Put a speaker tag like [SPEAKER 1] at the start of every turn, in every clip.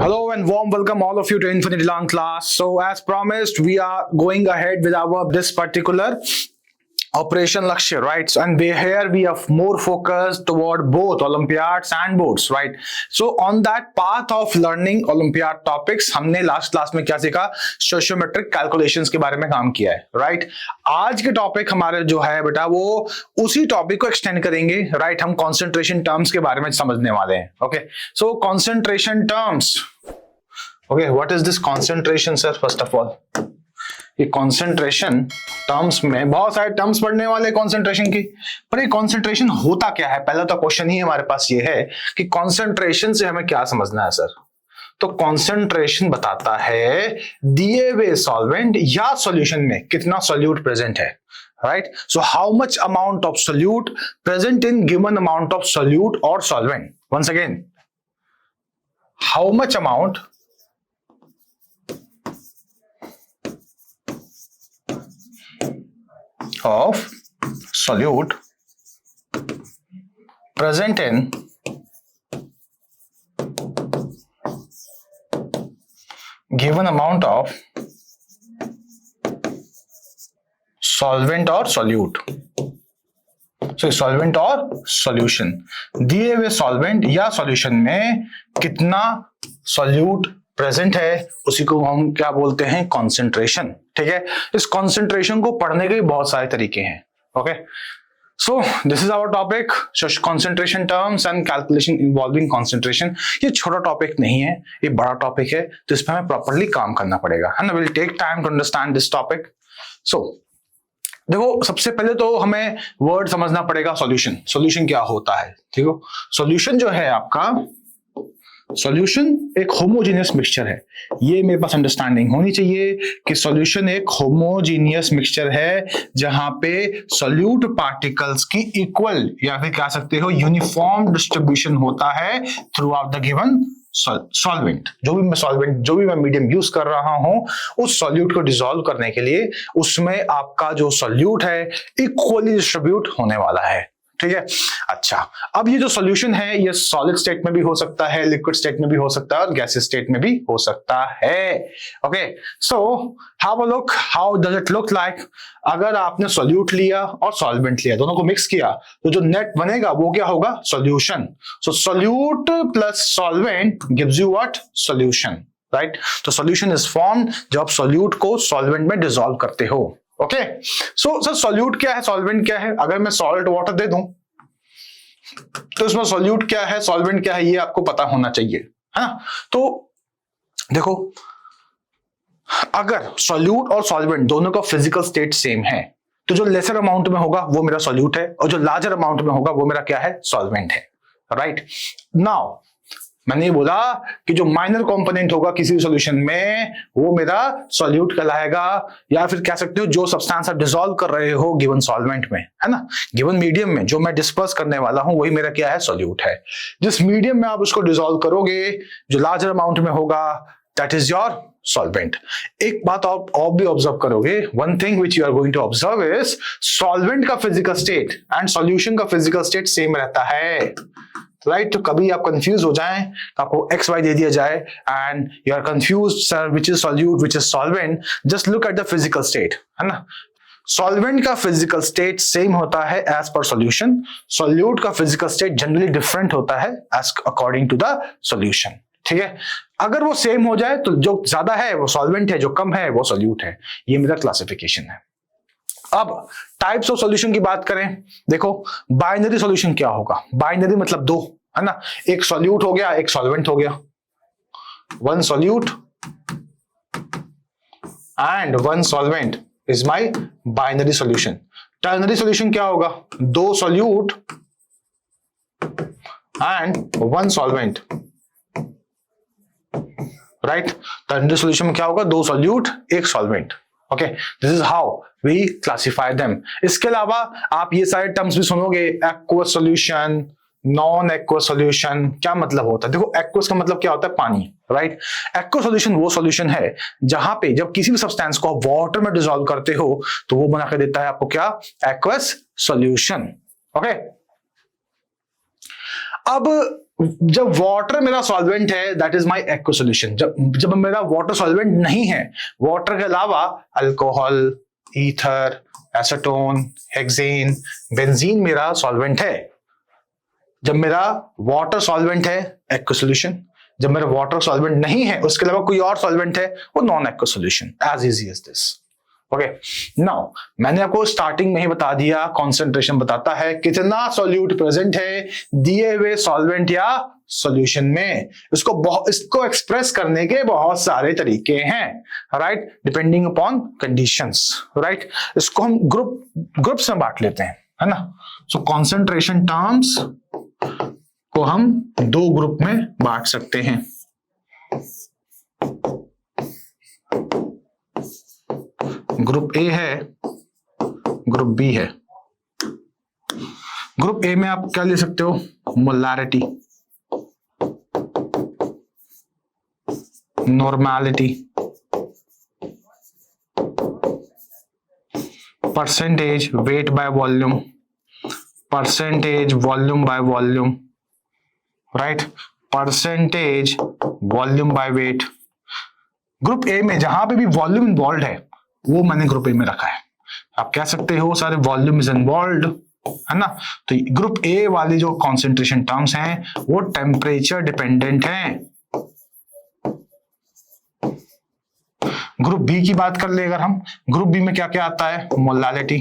[SPEAKER 1] Hello and warm welcome all of you to Infinity Long class. So as promised, we are going ahead with our this particular Operation Lakshya, right? And here we are more focused toward both Olympiads and boards, right? So on that path of learning Olympiad topics, हमने last class में क्या सीखा? Sociometric calculations के बारे में काम किया है, राइट? आज के टॉपिक हमारे जो है बेटा वो उसी टॉपिक को एक्सटेंड करेंगे, राइट? हम कॉन्सेंट्रेशन टर्म्स के बारे में समझने वाले हैं, okay? So concentration terms, okay, what is this concentration sir? First of all ये कॉन्सेंट्रेशन टर्म्स में बहुत सारे टर्म्स पढ़ने वाले कॉन्सेंट्रेशन की, पर ये कॉन्सेंट्रेशन होता क्या है? पहला तो क्वेश्चन ही हमारे पास ये है कि कॉन्सेंट्रेशन से हमें क्या समझना है सर? तो कॉन्सेंट्रेशन बताता है दिए हुए सॉल्वेंट या सॉल्यूशन में कितना सॉल्यूट प्रेजेंट है, right? So how much amount of solute present in given amount of solute और solvent. Once again, how much amount of solute present in given amount of solvent or solute. So solvent और solution, दिए हुए solvent या solution में कितना solute present है उसी को हम क्या बोलते हैं? कॉन्सेंट्रेशन. ठीक है, इस कॉन्सेंट्रेशन को पढ़ने के बहुत सारे तरीके हैं. Okay, so this is our topic, concentration terms and calculation involving concentration. ये छोटा टॉपिक नहीं है, ये बड़ा टॉपिक है, तो इस पर हमें प्रॉपरली काम करना पड़ेगा, है ना? Will take time to understand this topic. So देखो, सबसे पहले तो हमें वर्ड समझना पड़ेगा सॉल्यूशन. सॉल्यूशन क्या होता है? ठीक है, सॉल्यूशन जो है आपका, सॉल्यूशन एक होमोजेनियस मिक्सचर है. ये मेरे पास अंडरस्टैंडिंग होनी चाहिए कि सॉल्यूशन एक होमोजेनियस मिक्सचर है जहां पे सॉल्यूट पार्टिकल्स की इक्वल या फिर कह सकते हो यूनिफॉर्म डिस्ट्रीब्यूशन होता है through out the given solvent. जो भी मैं मीडियम यूज कर रहा हूं, उस सॉल्यूट को डिसॉल्व करने के लिए उसमें आपका जो सॉल्यूट है इक्वली डिस्ट्रीब्यूट होने वाला है. ठीक है, अच्छा, अब ये जो सॉल्यूशन है ये सॉलिड स्टेट में भी हो सकता है, लिक्विड स्टेट में भी हो सकता है और गैसियस स्टेट में भी हो सकता है. Okay, so have a look, how does it look like? अगर आपने सॉल्यूट लिया और सॉल्वेंट लिया, दोनों को मिक्स किया, तो जो नेट बनेगा वो क्या होगा? Solution. So solute plus solvent gives you what? Solution, right? तो सॉल्यूशन इज फॉर्म्ड जब आप सॉल्यूट को सॉल्वेंट में डिसॉल्व करते हो. ओके, सो सर सॉल्यूट क्या है, सॉल्वेंट क्या है? अगर मैं सॉल्ट वाटर दे दूं तो इसमें सॉल्यूट क्या है, सॉल्वेंट क्या है, ये आपको पता होना चाहिए, है ना? तो देखो, अगर सॉल्यूट और सॉल्वेंट दोनों का फिजिकल स्टेट सेम है तो जो लेसर अमाउंट में होगा वो मेरा सॉल्यूट है और जो लार्जर अमाउंट में होगा वो मेरा क्या है? सॉल्वेंट है, राइट? नाउ मैंने ये बोला कि जो माइनर कंपोनेंट होगा किसी भी सॉल्यूशन में वो मेरा सॉल्यूट कहलाएगा, या फिर कह सकते हो जो सब्सटेंस आप डिसॉल्व कर रहे हो गिवन सॉल्वेंट में, है ना, गिवन मीडियम में, जो मैं डिस्पर्स करने वाला हूं वही मेरा क्या है? सॉल्यूट है. जिस मीडियम में आप उसको डिसॉल्व करोगे जो लार्जर अमाउंट में होगा दैट इज योर सॉल्वेंट. एक बात आप और भी ऑब्जर्व करोगे, one thing which you are going to observe is solvent का फिजिकल स्टेट एंड सॉल्यूशन का फिजिकल स्टेट सेम रहता है, राइट? तो कभी आप कंफ्यूज हो जाएं, आपको एक्स वाई दे दिया जाए and you are confuse sir which is solute which is solvent, just look at the physical state, है ना? सॉल्वेंट का फिजिकल स्टेट सेम होता है एज पर सॉल्यूशन, सॉल्यूट का फिजिकल स्टेट जनरली डिफरेंट होता है as according to the solution. ठीक है, अगर वो सेम हो जाए तो जो ज्यादा है वो सॉल्वेंट है, जो कम है वो सॉल्यूट है. ये मेरा क्लासिफिकेशन है. अब टाइप्स ऑफ सॉल्यूशन की बात करें, देखो बाइनरी सॉल्यूशन क्या होगा? बाइनरी मतलब दो, है ना? एक सॉल्यूट हो गया, एक सॉल्वेंट हो गया. One solute and one solvent is my binary solution. Ternary solution क्या होगा? दो solute and one solvent, right? Ternary solution में क्या होगा? दो सॉल्यूट एक solvent. Okay, this is how we classify them. इसके अलावा आप ये सारे टर्म्स भी सुनोगे, aqueous solution, non aqueous solution. क्या मतलब होता है? देखो, एक्वस का मतलब क्या होता है? पानी, राइट? एक्वस सॉल्यूशन वो सॉल्यूशन है जहां पे जब किसी भी सब्सटेंस को आप वाटर में डिसॉल्व करते हो तो वो बना के देता है आपको क्या? Aqueous solution. ओके, अब जब वाटर मेरा सॉल्वेंट है that is my aqueous solution. जब मेरा वाटर सॉल्वेंट नहीं है, वाटर के अलावा alcohol, ether, acetone, hexane, benzene मेरा सॉल्वेंट है। जब मेरा वाटर सॉल्वेंट है एक्व सॉल्यूशन, जब मेरा वाटर सॉल्वेंट नहीं है उसके अलावा कोई और सॉल्वेंट है वो non aqueous solution. As easy as this. Okay, now मैंने आपको स्टार्टिंग में ही बता दिया, कॉन्सेंट्रेशन बताता है कितना सॉल्यूट प्रेजेंट है दिए हुए सॉल्वेंट या सॉल्यूशन में। इसको एक्सप्रेस करने के बहुत सारे तरीके हैं, right, depending upon conditions, right. इसको हम ग्रुप्स में बांट लेते हैं, है ना। सो कॉन्सेंट्रेशन टर्म्स को हम दो ग्रुप में बांट सकते हैं। ग्रुप ए है, ग्रुप बी है। ग्रुप ए में आप क्या ले सकते हो, molarity, normality, percentage weight by volume, percentage volume by volume, right, percentage volume by wait. Group A में जहां पे भी वॉल्यूम इन्वॉल्व है वो मैंने ग्रुप ए में रखा है। आप कह सकते हो सारे वॉल्यूम इज इन्वॉल्व, है ना। तो ग्रुप ए वाली जो कॉन्सेंट्रेशन टर्म्स हैं वो टेम्परेचर डिपेंडेंट हैं। ग्रुप बी की बात कर ले अगर हम, ग्रुप बी में क्या क्या आता है, molality,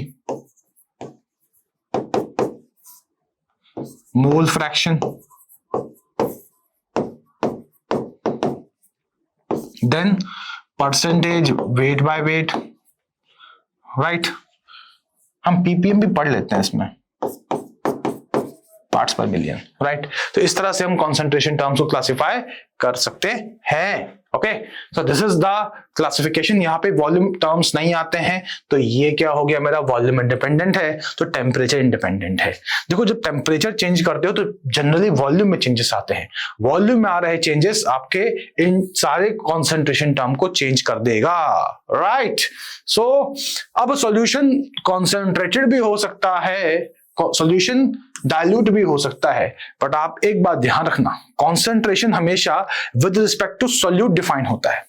[SPEAKER 1] mole fraction, then percentage weight by weight, right. हम पीपीएम भी पढ़ लेते हैं इसमें, पार्ट्स पर मिलियन, राइट। तो इस तरह से हम कॉन्सेंट्रेशन टर्म्स को क्लासिफाई कर सकते हैं। Okay, so this is the classification. यहाँ पे वॉल्यूम टर्म्स नहीं आते हैं, तो ये क्या हो गया, मेरा वॉल्यूम इंडिपेंडेंट है, तो टेम्परेचर इंडिपेंडेंट है। देखो जब टेम्परेचर चेंज करते हो तो जनरली वॉल्यूम में चेंजेस आते हैं। वॉल्यूम में आ रहे चेंजेस आपके इन सारे कॉन्सेंट्रेशन टर्म को चेंज कर देगा, राइट। सो अब सॉल्यूशन कॉन्सेंट्रेटेड भी हो सकता है, सॉल्यूशन डाइल्यूट भी हो सकता है, बट आप एक बात ध्यान रखना, कॉन्सेंट्रेशन हमेशा with respect to solute define होता है।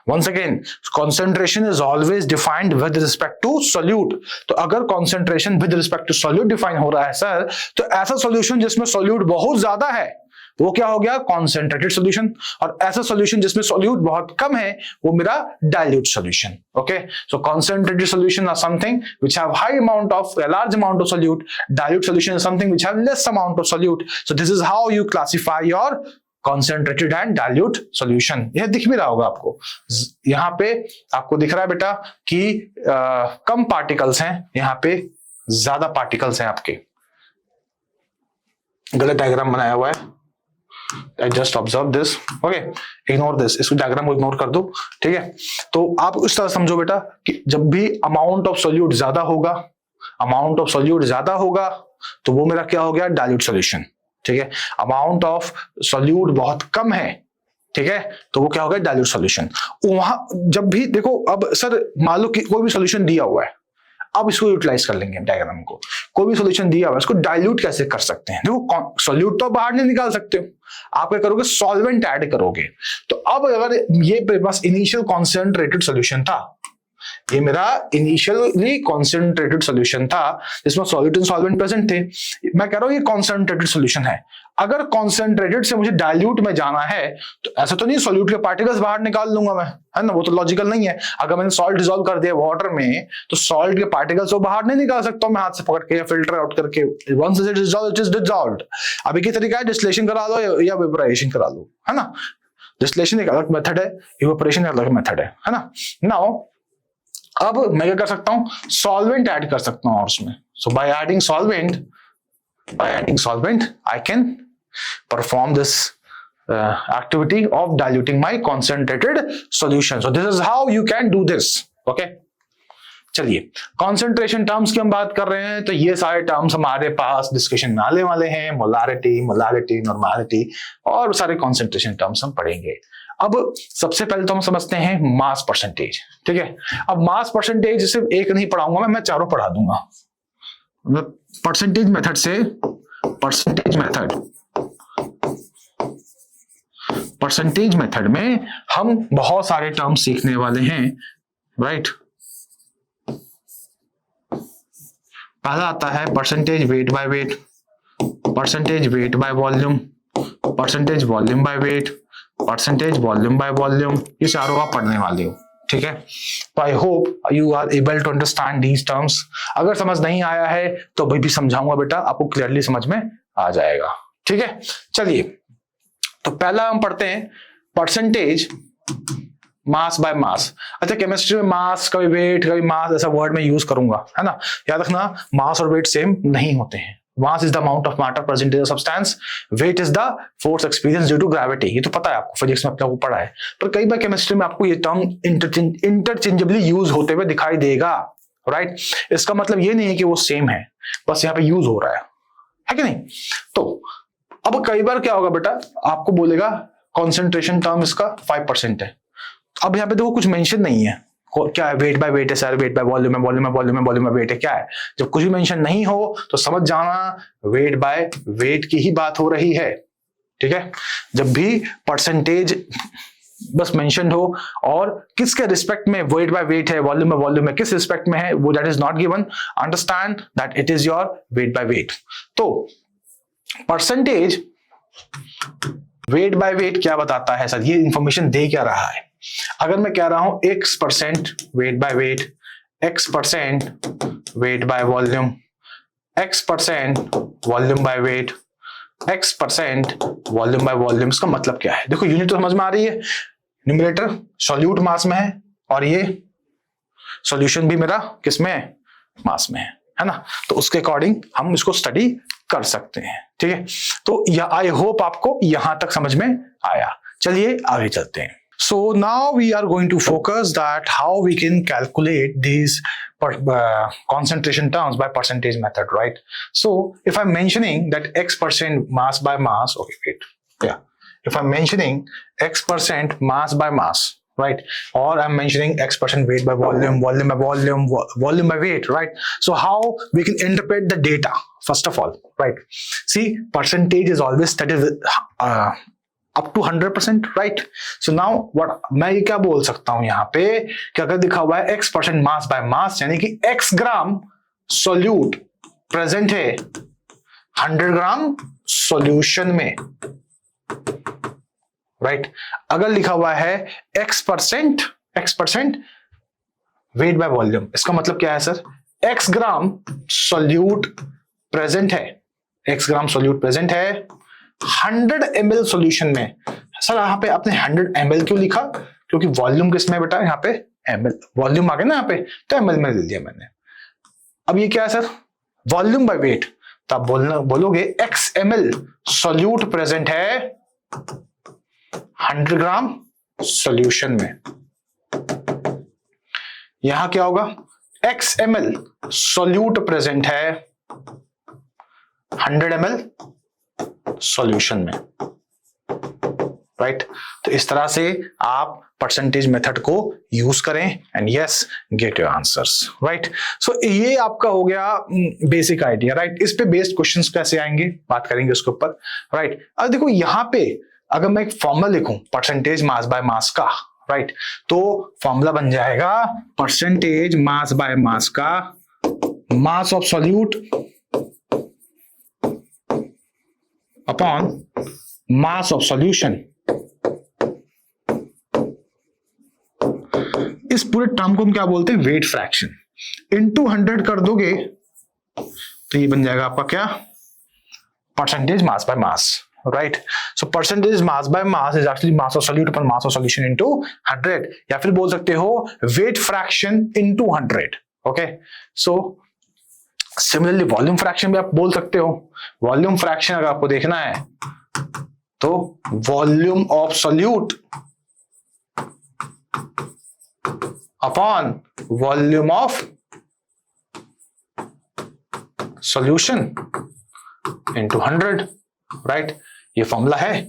[SPEAKER 1] Once again, concentration is always defined with respect to solute. तो अगर concentration with respect to solute define हो रहा है सर, तो ऐसा solution जिसमें solute बहुत ज्यादा है वो क्या हो गया, concentrated solution, और ऐसा solution जिसमें solute बहुत कम है वो मेरा dilute solution. Okay, so concentrated solution are something which have high amount of a large amount of solute. Dilute solution is something which have less amount of solute. So this is how you classify your concentrated and dilute solution. यह दिख भी रहा होगा आपको, यहाँ पे आपको दिख रहा है बेटा कि कम पार्टिकल्स हैं, यहाँ पे ज्यादा पार्टिकल्स हैं आपके। गलत डायग्राम बनाया हुआ है, I just observe this. Okay, ignore this. इस डायग्राम को इग्नोर कर दो, ठीक है। तो आप इस तरह समझो बेटा कि जब भी अमाउंट ऑफ सोल्यूट ज्यादा होगा, अमाउंट ऑफ सोल्यूट ज्यादा होगा तो वो मेरा क्या हो गया, डाइल्यूट सॉल्यूशन, ठीक है। अमाउंट ऑफ सोल्यूट बहुत कम है, ठीक है, तो वो क्या हो गया, डाइल्यूट सॉल्यूशन। वहां जब भी देखो, अब सर मान लो कि कोई भी सॉल्यूशन दिया हुआ है, अब इसको यूटिलाइज कर लेंगे डायग्राम को। कोई भी सॉल्यूशन दिया हुआ है इसको डाइल्यूट कैसे कर सकते हैं, देखो सॉल्यूट तो बाहर नहीं निकाल सकते हो, आप क्या करोगे, सॉल्वेंट ऐड करोगे। तो अब अगर ये बस इनिशियल कॉन्सेंट्रेटेड सॉल्यूशन था, ये मेरा इनिशियली कॉन्सेंट्रेटेड सॉल्यूशन था जिसमें सॉल्यूट एंड सॉल्वेंट प्रेजेंट थे, मैं कह रहा हूं ये कॉन्सेंट्रेटेड सॉल्यूशन है। अगर कॉन्सेंट्रेटेड से मुझे डाइल्यूट में जाना है तो ऐसा तो नहीं सॉल्यूट के पार्टिकल्स बाहर निकाल लूंगा मैं, है ना, वो तो लॉजिकल नहीं है। अगर मैंने सॉल्ट डिसॉल्व कर दिया वाटर में तो सॉल्ट के पार्टिकल्स वो बाहर नहीं निकाल सकता मैं हाथ से पकड़ के या फिल्टर आउट करके। वंस इट इज डिसॉल्व्ड, अब एक ही तरीका है, डिस्टिलेशन करा लो या वेपोराइजेशन करा लो, है ना। डिस्टिलेशन एक अलग मेथड है, इवेपोरेशन एक अलग मेथड है ना। नाउ अब मैं क्या कर सकता हूं, सॉल्वेंट ऐड कर सकता हूं और उसमें। So by adding solvent I can perform this activity of diluting my concentrated solution. So this is how you can do this. Okay, चलिए कॉन्सेंट्रेशन टर्म्स की हम बात कर रहे हैं, तो ये सारे टर्म्स हमारे पास डिस्कशन में आने वाले हैं, मोलारिटी, नॉर्मैलिटी और सारे कॉन्सेंट्रेशन टर्म्स हम पढ़ेंगे। अब सबसे पहले तो हम समझते हैं मास परसेंटेज, ठीक है। अब मास परसेंटेज सिर्फ एक नहीं पढ़ाऊंगा मैं चारों पढ़ा दूंगा। परसेंटेज मेथड से, परसेंटेज मेथड परसेंटेज मेथड में हम बहुत सारे टर्म सीखने वाले हैं, राइट। पहला आता है percentage weight by weight, percentage weight by volume, percentage volume by weight, percentage volume by volume. ये चारों आप पढ़ने वाले हो, ठीक है। तो I hope you are able to understand these terms. अगर समझ नहीं आया है तो भाई भी समझाऊंगा बेटा, आपको क्लियरली समझ में आ जाएगा, ठीक है। चलिए, तो पहला हम पढ़ते हैं परसेंटेज मास बाय मास। अच्छा, केमिस्ट्री में मास कभी वेट कभी मास ऐसा वर्ड में यूज करूंगा, है ना। याद रखना, मास और वेट सेम नहीं होते हैं। Mass is the amount of matter present in the substance, weight is the force experience due to gravity. ये तो पता है आपको, फिजिक्स में अपने को पढ़ा है। पर कई बार केमिस्ट्री में आपको ये टर्म इंटरचेंजेबली यूज होते हुए दिखाई देगा, राइट। इसका मतलब ये नहीं है कि वो सेम है, बस यहाँ पे यूज हो रहा है कि नहीं। तो अब कई बार क्या होगा बेटा, आपको बोलेगा कॉन्सेंट्रेशन टर्म इसका 5% है। अब यहाँ पे देखो कुछ मेंशन नहीं है, क्या है, वेट बाय वेट है सर, वेट बाय वॉल्यूम है, वॉल्यूम है वॉल्यूम है वॉल्यूम है वेट है, क्या है। जब कुछ भी मेंशन नहीं हो तो समझ जाना वेट बाय वेट की ही बात हो रही है, ठीक है। जब भी परसेंटेज बस मेंशन हो और किसके रिस्पेक्ट में वेट बाय वेट है, वॉल्यूम बाय वॉल्यूम है, किस रिस्पेक्ट में है, वो that is not given, understand that it is your weight by wait. तो परसेंटेज वेट बाय वेट क्या बताता है सर, ये इंफॉर्मेशन दे क्या रहा है। अगर मैं कह रहा हूं x% wait by wait, x% wait by volume, x% volume by wait, x% volume by volume, इसका मतलब क्या है। देखो यूनिट तो समझ में आ रही है, न्यूमरेटर सॉल्यूट मास में है और ये सॉल्यूशन भी मेरा किस में है, मास में है ना। तो उसके अकॉर्डिंग हम इसको स्टडी कर सकते हैं, ठीक है। तो आई होप आपको यहां तक समझ में आया। चलिए आगे चलते हैं। So now we are going to focus that how we can calculate these concentration terms by percentage method, right? So if I'm mentioning that x% mass by mass, okay, wait, yeah. If I'm mentioning x% mass by mass, right? Or I'm mentioning x% weight by volume, volume by volume, volume by weight, right? So how we can interpret the data, first of all, right? See, percentage is always studied with up to 100%, right? So now what मैं ये क्या बोल सकता हूं यहाँ पे कि अगर दिखा हुआ है x% मास बाय मास, यानी कि x ग्राम सोल्यूट प्रेजेंट है 100 ग्राम सॉल्यूशन में, राइट। अगर लिखा हुआ है x% वेट बाय वॉल्यूम, इसका मतलब क्या है सर, x ग्राम सोल्यूट प्रेजेंट है, x ग्राम सोल्यूट प्रेजेंट है 100 ml सॉल्यूशन में। सर यहाँ पे आपने 100 ml क्यों लिखा, क्योंकि वॉल्यूम किसमें बेटा, यहाँ पे ml, वॉल्यूम आ गया ना यहाँ पे, तो ml में ले लिया मैंने। अब ये क्या है सर, वॉल्यूम बाय वेट, तो आप बोलोगे x ml सॉल्यूट प्रेजेंट है 100 ग्राम सॉल्यूशन में। यहां क्या होगा, x ml सॉल्यूट प्रेजेंट है 100 ml सॉल्यूशन में, राइट। तो इस तरह से आप परसेंटेज मेथड को यूज करें and yes get your answers, right. So ये आपका हो गया बेसिक आइडिया, राइट। इस पे बेस्ड क्वेश्चंस कैसे आएंगे बात करेंगे उसके ऊपर, राइट। अब देखो यहाँ पे अगर मैं एक फॉर्मूला लिखूं परसेंटेज मास बाय मास का, राइट, तो फॉर्मूला बन जाएगा परसेंटेज मास बाय मास का मास of solute upon mass of solution. इस पूरे टर्म को हम क्या बोलते हैं, वेट फ्रैक्शन। इनटू 100 कर दोगे तो ये बन जाएगा आपका क्या, percentage mass by mass, right. So percentage mass by mass is actually mass of solute upon mass of solution into 100, या फिर बोल सकते हो weight fraction into 100, okay. So similarly volume fraction भी आप बोल सकते हो। वॉल्यूम फ्रैक्शन अगर आपको देखना है तो volume of solute upon volume of solution into 100, right. ये फॉर्मूला है,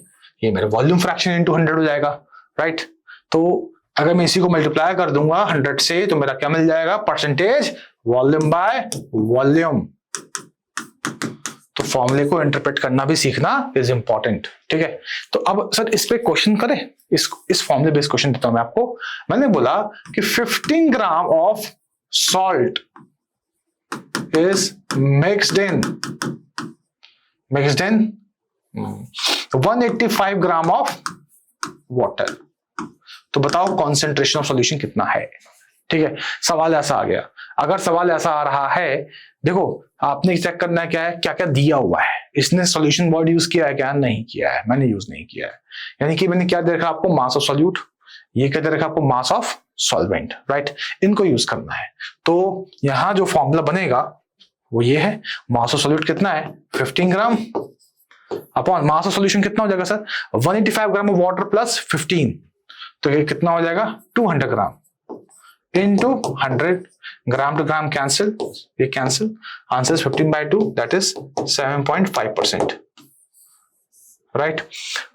[SPEAKER 1] ये मेरा वॉल्यूम फ्रैक्शन इनटू 100 हो जाएगा, राइट। तो अगर मैं इसी को मल्टीप्लाई कर दूंगा 100 से तो मेरा क्या मिल जाएगा, परसेंटेज वॉल्यूम बाय वॉल्यूम तो फॉर्मूले को इंटरप्रेट करना भी सीखना इज इंपॉर्टेंट, ठीक है। तो अब सर इस पे क्वेश्चन करें, इस फॉर्मूले बेस्ड क्वेश्चन देता हूं मैं आपको। मैंने बोला कि 15 gram of salt is mixed in 185 gram of water. तो बताओ कॉन्सेंट्रेशन ऑफ सॉल्यूशन कितना है, ठीक है। सवाल ऐसा आ गया। अगर सवाल ऐसा आ रहा है, देखो आपने चेक करना है क्या है, क्या क्या दिया हुआ है। इसने सॉल्यूशन वर्ड यूज किया है क्या? नहीं किया है, मैंने यूज नहीं किया है। यानी कि मैंने क्या दे रखा आपको, मास ऑफ सॉल्यूट, ये क्या दे रखा आपको, मास ऑफ सॉल्वेंट, राइट। इनको यूज करना है। तो यहां जो फॉर्मूला बनेगा वो ये है, मास ऑफ सॉल्यूट कितना है 15 gram upon mass of solution कितना हो जाएगा sir 185 gram of water plus 15, तो ये कितना हो जाएगा 200 gram into 100 gram to gram cancel, ये cancel, answer 15/2 that is 7.5%, right.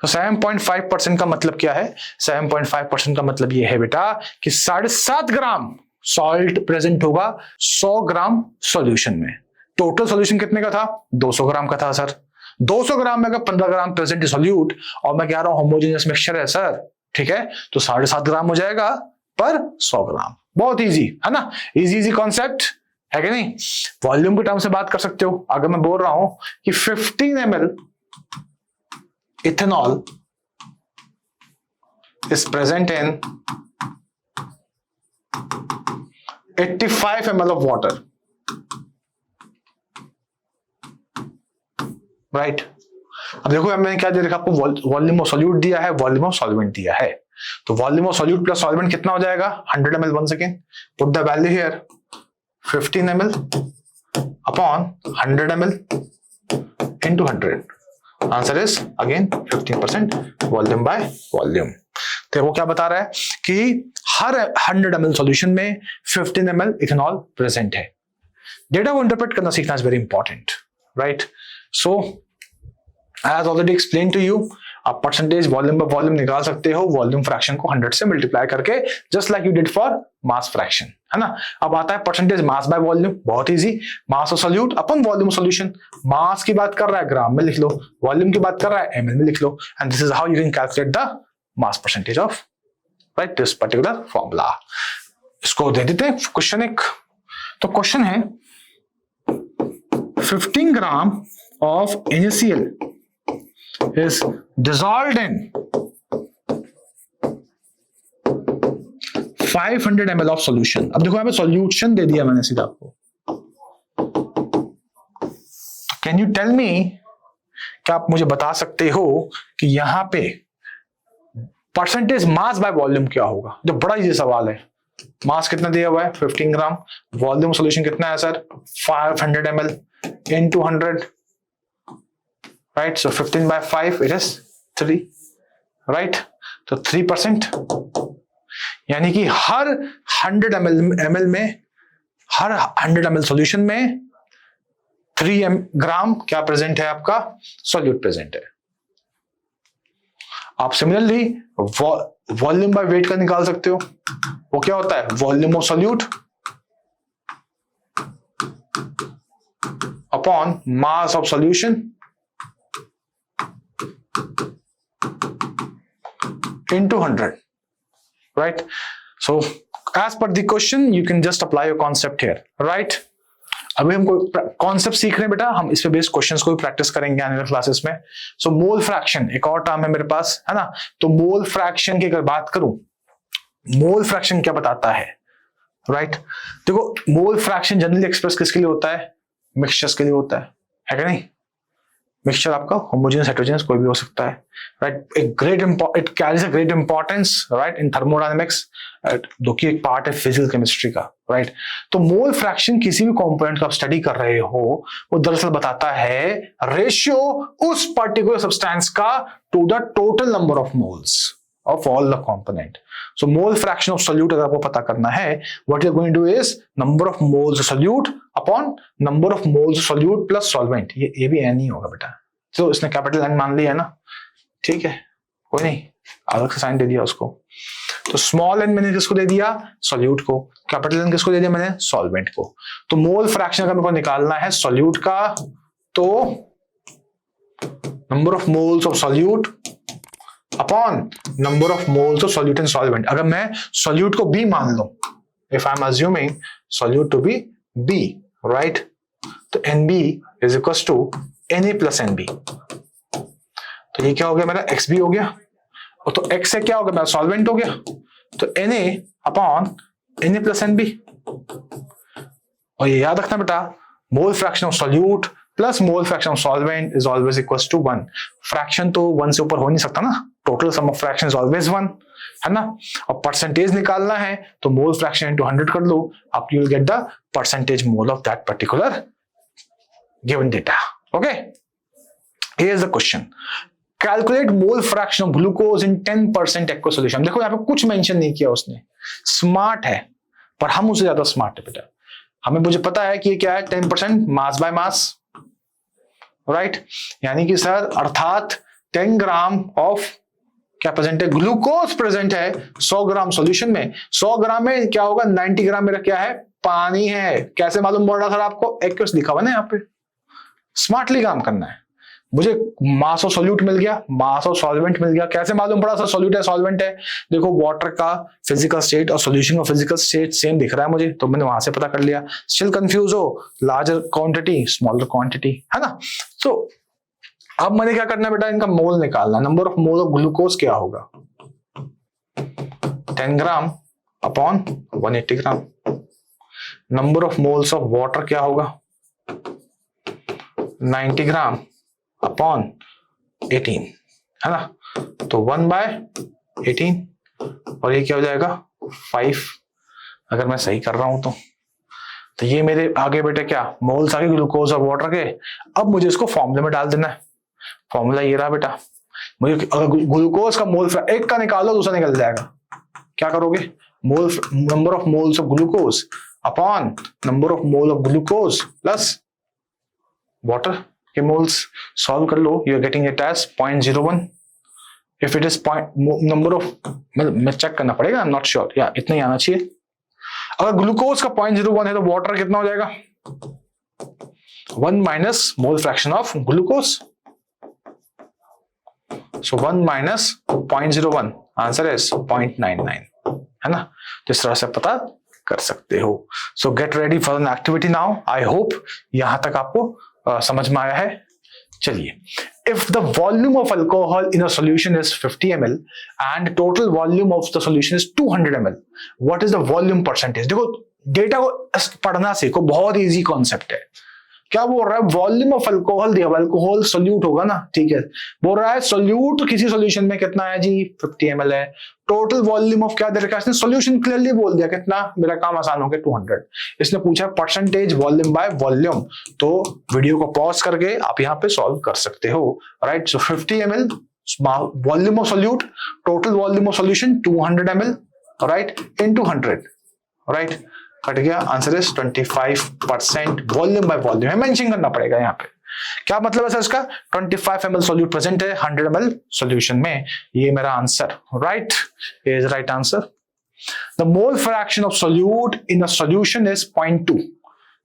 [SPEAKER 1] तो 7.5% का मतलब क्या है, 7.5% का मतलब ये है बेटा कि 7.5 ग्राम सॉल्ट प्रेजेंट होगा 100 ग्राम सॉल्यूशन में। टोटल सॉल्यूशन कितने का था, 200 ग्राम का था सर। 200 ग्राम में अगर 15 ग्राम प्रेजेंट सॉल्यूट और मैं कह रहा हूं होमोजेनियस मिक्सचर है सर, ठीक है, तो 7.5 ग्राम हो जाएगा पर 100 ग्राम। बहुत इजी है ना, इजी कॉन्सेप्ट है कि नहीं। वॉल्यूम के टर्म से बात कर सकते हो। अगर मैं बोल रहा हूं कि 15 ml ethanol is present in 85 ml of water, right. अब देखो मैंने क्या दे रखा आपको, वॉल्यूम ऑफ सॉल्यूट दिया है, वॉल्यूम ऑफ सॉल्वेंट दिया है। तो volume of solute plus solvent कितना हो जाएगा 100 ml, 1 second, put the value here 15 ml upon 100 ml into 100, answer is again 15% volume by volume. तो वो क्या बता रहा है कि हर 100 ml सॉल्यूशन में 15 ml इथेनॉल प्रेजेंट है। डेटा को इंटरप्रेट करना सीखना is very important, right. So as already explained to you, आप परसेंटेज वॉल्यूम बाय वॉल्यूम निकाल सकते हो, वॉल्यूम फ्रैक्शन को 100 से मल्टीप्लाई करके, just like you did for mass fraction, है ना। अब आता है परसेंटेज मास बाय वॉल्यूम, बहुत easy, mass of solute upon volume solution. Mass की बात कर रहा है ग्राम में लिख लो, वॉल्यूम की बात कर रहा है एमएल में लिख लो, and this is how you can calculate the mass percentage of, right, this particular formula. इसको दे देते हैं क्वेश्चन एक। तो क्वेश्चन है 15 gram of NaCl is dissolved in 500 ml of solution। अब देखो यहाँ पे सॉल्यूशन दे दिया मैंने सीधा आपको। कैन यू टेल मी, क्या आप मुझे बता सकते हो कि यहां पे परसेंटेज मास बाय वॉल्यूम क्या होगा? जो बड़ा इजी सवाल है। मास कितना दिया हुआ है 15 ग्राम, वॉल्यूम सॉल्यूशन कितना है sir 500 ml into 100, right, so 15/5 it is 3, right, तो 3%, यानी कि हर 100 ml में, हर 100 ml सॉल्यूशन में 3 ग्राम क्या प्रेजेंट है आपका, सॉल्यूट प्रेजेंट है। आप सिमिलरली वॉल्यूम बाय वेट का निकाल सकते हो। वो क्या होता है, volume of solute upon mass of solution into 100, right? So as per the question you can just apply your concept here, right? अभी हम कोई कॉन्सेप्ट सीख रहे हैं बेटा, हम इस पे बेस्ड क्वेश्चंस को भी प्रैक्टिस करेंगे आने वाले क्लासेस में। सो मोल फ्रैक्शन एक और टर्म है मेरे पास, है ना। तो मोल फ्रैक्शन की अगर बात करूं, मोल फ्रैक्शन क्या बताता है, राइट। देखो मोल फ्रैक्शन जनरली एक्सप्रेस किसके लिए होता है, मिक्सचर्स के लिए होता है क्या नहीं। मिक्सचर आपका होमोजेनियस हेटेरोजेनियस कोई भी हो सकता है, right. It carries a great importance, right, in thermodynamics, जो कि एक पार्ट है फिजिकल केमिस्ट्री का, राइट। तो मोल फ्रैक्शन किसी भी कंपोनेंट का आप स्टडी कर रहे हो, वो दरअसल बताता है रेशियो उस पर्टिकुलर सब्सटेंस का to the total number of moles of all the component. So mole fraction of solute अगर आपको पता करना है, what you're going to do is number of moles of solute upon number of moles of solute plus solvent। ये भी n ही होगा बेटा। तो इसने कैपिटल N मान लिया है ना, ठीक है, कोई नहीं, अलग से साइन दे दिया उसको। तो स्मॉल n मैंने किसको दे दिया, सोल्यूट को, कैपिटल N किसको दे दिया मैंने, सॉल्वेंट को। तो मोल फ्रैक्शन अगर मेरे को निकालना है सोल्यूट का, तो number of moles of solute upon number of moles of solute in solvent. अगर मैं सॉल्यूट को B मान लूं, if I am assuming solute to be B, right, तो NB is equal to Na plus NB। तो ये क्या हो गया मेरा XB हो गया, और तो X से क्या हो गया मेरा सॉल्वेंट हो गया, तो Na upon Na plus NB। और ये याद रखना बेटा, mole fraction of solute plus mole fraction of solvent is always equal to 1। Fraction तो 1 से ऊपर हो नहीं सकता ना, total sum of fraction is always 1, है ना। और परसेंटेज निकालना है तो मोल फ्रैक्शन इनटू 100 कर लो, आप you will get the percentage mole of that particular given data. Okay, here is the question, calculate mole fraction of glucose in 10% aqua solution. देखो यहाँ पे कुछ मेंशन नहीं किया उसने, स्मार्ट है पर हम उससे ज्यादा स्मार्ट है बेटा। हमें मुझे पता है कि ये क्या है, 10% मास बाय मास, राइट, यानी कि सर अर्थात 10 ग्राम ऑफ क्या प्रेजेंट है, ग्लूकोज प्रेजेंट है 100 ग्राम सॉल्यूशन में। 100 ग्राम में क्या होगा, 90 ग्राम मेरा क्या है, पानी है। कैसे मालूम पड़ रहा सर आपको, एक्वस लिखा हुआ ना यहाँ पे। स्मार्टली काम करना है। मुझे मास ऑफ सॉल्यूट मिल गया, मास ऑफ सॉल्वेंट मिल गया। कैसे मालूम पड़ा सर सॉल्यूट है सॉल्वेंट है, देखो वाटर का फिजिकल स्टेट और सॉल्यूशन का फिजिकल स्टेट सेम दिख रहा है मुझे, तो मैंने वहां से पता कर लिया। स्टिल कंफ्यूज हो, लार्जर क्वांटिटी स्मॉलर क्वांटिटी, है ना। तो अब मैंने क्या करना है बेटा, इनका मोल निकालना। Number of mole of glucose क्या होगा, 10 ग्राम upon 180 gram. Number of moles of water क्या होगा, 90 ग्राम अपॉन 18, है ना। तो 1/18, और ये क्या हो जाएगा 5, अगर मैं सही कर रहा हूं तो ये मेरे आगे बेटे क्या मोल्स आगे ग्लूकोज और वाटर के। अब मुझे इसको फॉर्मूले में डाल देना है। फॉर्मूला ये रहा बेटा, मुझे अगर ग्लूकोज का मोल एक का निकाल लो दूसरा निकल जाएगा। क्या करोगे, mole number of moles of glucose upon number of mole of glucose plus water के मोल्स। सॉल्व कर लो, you are getting it as 0.01। If it is number of, मैं चेक करना पड़ेगा, आई एम नॉट श्योर, या इतना ही आना चाहिए। अगर ग्लूकोज का 0.01 है तो वाटर कितना हो जाएगा, 1 minus mole fraction of glucose. So 1 minus 0.01, answer is 0.99, है ना। तो इस तरह से पता कर सकते हो। सो get ready for an activity now. I hope यहां तक आपको समझ में आया है। चलिए, if the volume of alcohol in a solution is 50 ml and total volume of the solution is 200 ml, what is the volume percentage. देखो data को पढ़ना सीखो, बहुत इजी कॉन्सेप्ट है। क्या बोल रहा है, वॉल्यूम ऑफ अल्कोहल दिया, अल्कोहल सोल्यूट होगा ना, ठीक है। बोल रहा है सोल्यूट किसी सॉल्यूशन में कितना है जी, 50 ml है। टोटल वॉल्यूम ऑफ क्या दे रखा है इसने, सॉल्यूशन क्लियरली बोल दिया कितना, मेरा काम आसान हो गया 200। इसने पूछा परसेंटेज वॉल्यूम बाय वॉल्यूम, तो वीडियो को पॉज करके आप यहाँ पे सॉल्व कर सकते हो, right. So 50 ml volume of solute, total volume of solution 200 ml, right, into 100, right, cut गया। Answer is 25% volume by volume है, मेंशन करना पड़ेगा यहाँ पे। क्या मतलब है सर इसका, 25 ml सोल्यूट प्रेजेंट है 100 ml सॉल्यूशन में, ये मेरा answer, right, is right answer. The mole fraction of solute in a solution is 0.2।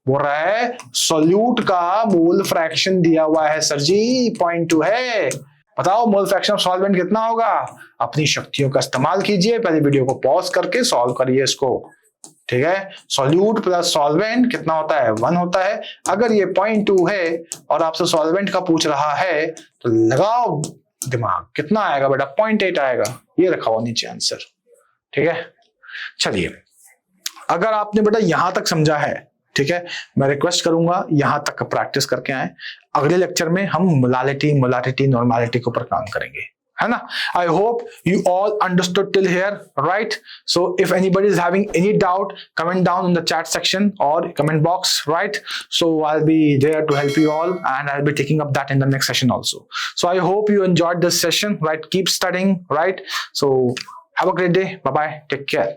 [SPEAKER 1] बोल रहा है सोल्यूट का मोल फ्रैक्शन दिया हुआ है सर जी 0.2 है। बताओ मोल फ्रैक्शन ऑफ सॉल्वेंट कितना होगा। अपनी शक्तियों का इस्तेमाल कीजिए, पहले वीडियो को पॉज करके सॉल्व करिए इसको, ठीक है। सॉल्यूट प्लस सॉल्वेंट कितना होता है, 1 होता है। अगर ये 0.2 है और आपसे सॉल्वेंट का पूछ रहा है तो लगाओ दिमाग, कितना आएगा बेटा, 0.8 आएगा। ये रखा हुआ नीचे आंसर, ठीक है। चलिए, अगर आपने बेटा यहां तक समझा है, ठीक है, मैं रिक्वेस्ट करूंगा यहां तक प्रैक्टिस करके आए। अगले लेक्चर में हम मोलालिटी, मोलारिटी, नॉर्मलिटी के ऊपर काम करेंगे, है ना। I hope you all understood till here, right? So if anybody is having any doubt, comment down in the chat section or comment box, right? So I'll be there to help you all, and I'll be taking up that in the next session also. So I hope you enjoyed this session, right? Keep studying, right? So have a great day. Bye bye. Take care.